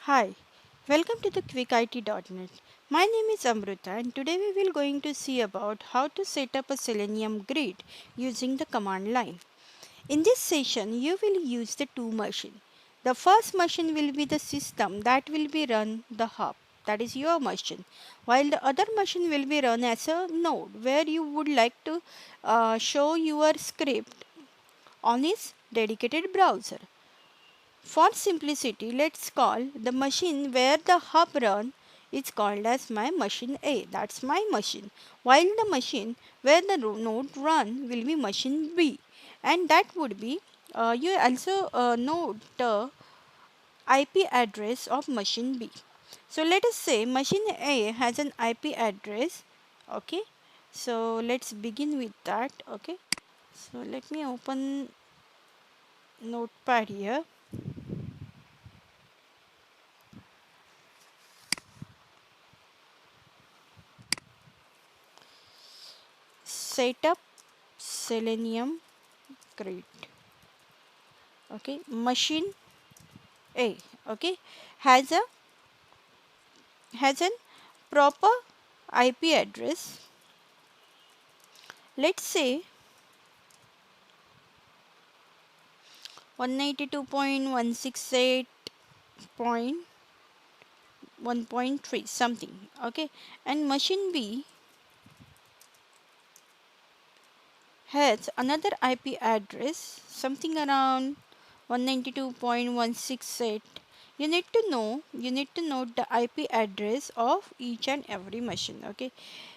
Hi, welcome to the QuickIT.net. My name is Amrita and today we will going to see about how to set up a Selenium grid using the command line. In this session, you will use the two machine. The first machine will be the system that will be run the hub, that is your machine, while the other machine will be run as a node where you would like to show your script on its dedicated browser. For simplicity, let's call the machine where the hub run is called as my machine A. That's my machine. While the machine where the node run will be machine B. And that would be, you also know the IP address of machine B. So let us say machine A has an IP address. Okay. So let's begin with that. Okay. So let me open notepad here. Set up Selenium grid. Okay, machine A, okay, has a an proper IP address. Let's say 192.168.1.3 something. Okay, and machine B has another IP address something around 192.168. You need to note the IP address of each and every machine. Okay,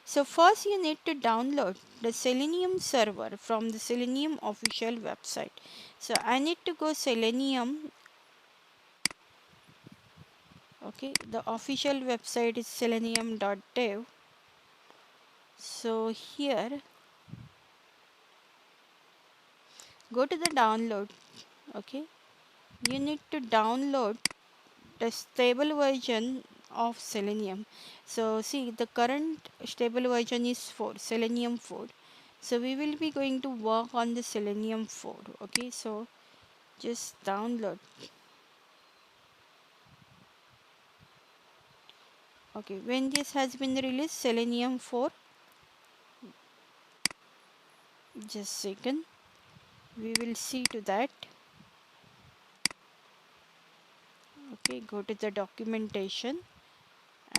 so first you need to download the Selenium server from the Selenium official website. So I need to go Selenium. Okay, the official website is selenium.dev. So here go to the download. Okay, you need to download the stable version of Selenium. So see, the current stable version is 4, Selenium 4. So we will be going to work on the Selenium 4. Okay, so just download. Okay, when this has been released, Selenium 4, just second, we will see to that. Okay, go to the documentation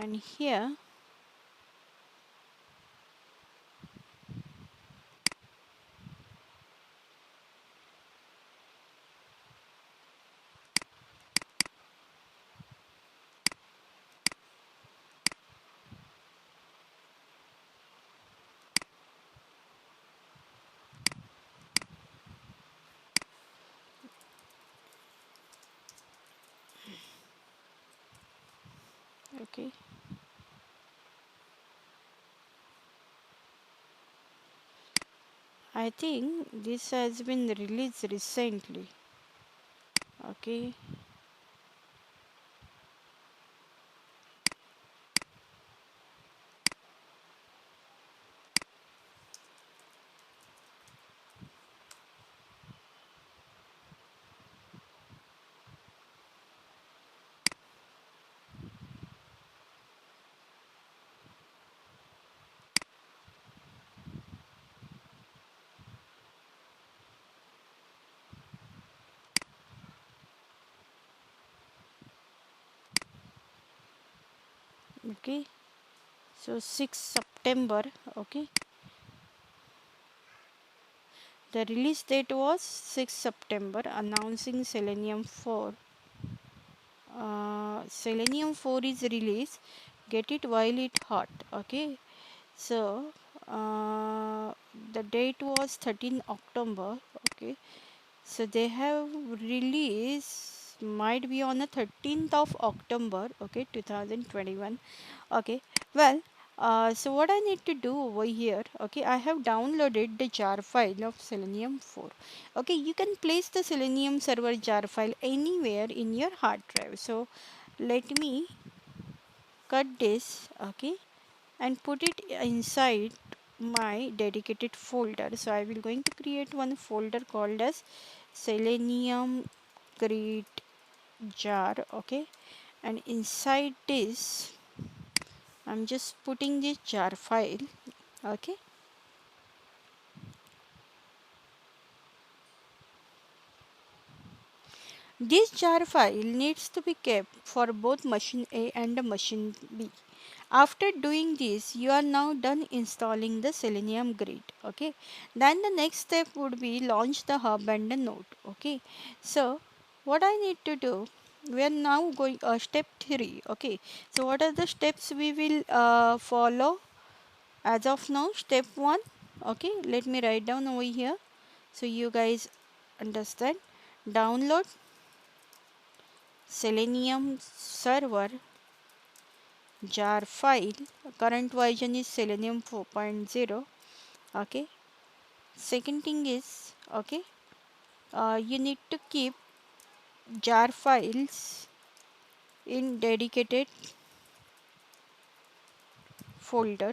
and here okay, I think this has been released recently. Okay, okay, so 6 September. Okay, the release date was 6 September announcing Selenium 4. Selenium 4 is released. Get it while it hot. Okay, so the date was 13 October. Okay, so they have released might be on the 13th of October. Okay, 2021. Okay, well, so what I need to do over here, okay, I have downloaded the jar file of Selenium 4. Okay, you can place the Selenium server jar file anywhere in your hard drive. So let me cut this, okay, and put it inside my dedicated folder. So I will going to create one folder called as Selenium grid jar. Okay, and inside this I'm just putting this jar file. Okay, this jar file needs to be kept for both machine A and machine B. After doing this, you are now done installing the Selenium grid. Okay, then the next step would be launch the hub and the node. Okay, so what I need to do, we are now going step 3. Okay, so what are the steps we will follow as of now? Step 1. Okay, let me write down over here so you guys understand. Download Selenium server jar file. Current version is Selenium 4.0. Okay, second thing is, okay, you need to keep jar files in dedicated folder.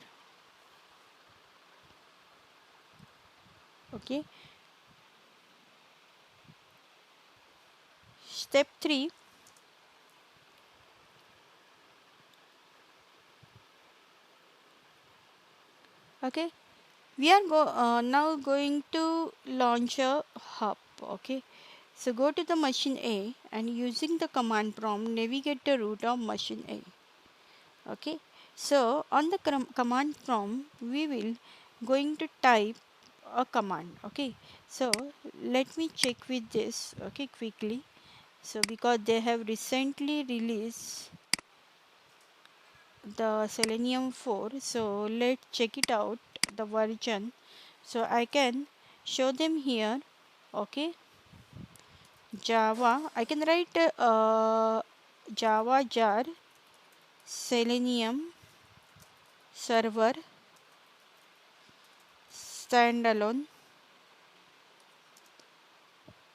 Okay, step 3. Okay, we are now going to launch a hub. Okay, so go to the machine A and using the command prompt navigate the route of machine A. Okay, so on the command prompt we will going to type a command. Okay, so let me check with this, okay, quickly. So because they have recently released the Selenium 4, so let's check it out, the version, so I can show them here. Okay, Java, I can write Java jar Selenium server standalone.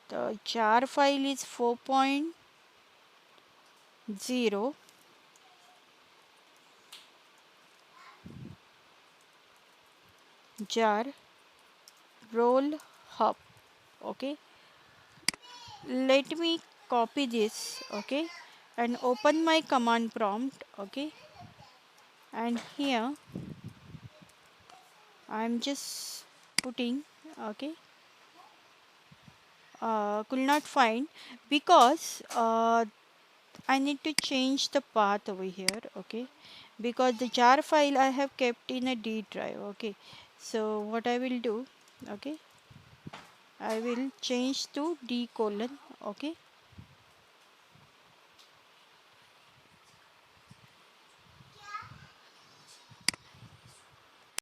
The jar file is 4.0 jar roll hub. Okay, let me copy this. Okay, and open my command prompt. Okay, and here I'm just putting, okay, could not find because I need to change the path over here. Okay, because the jar file I have kept in a D drive. Okay, so what I will do, okay, I will change to D colon. Okay,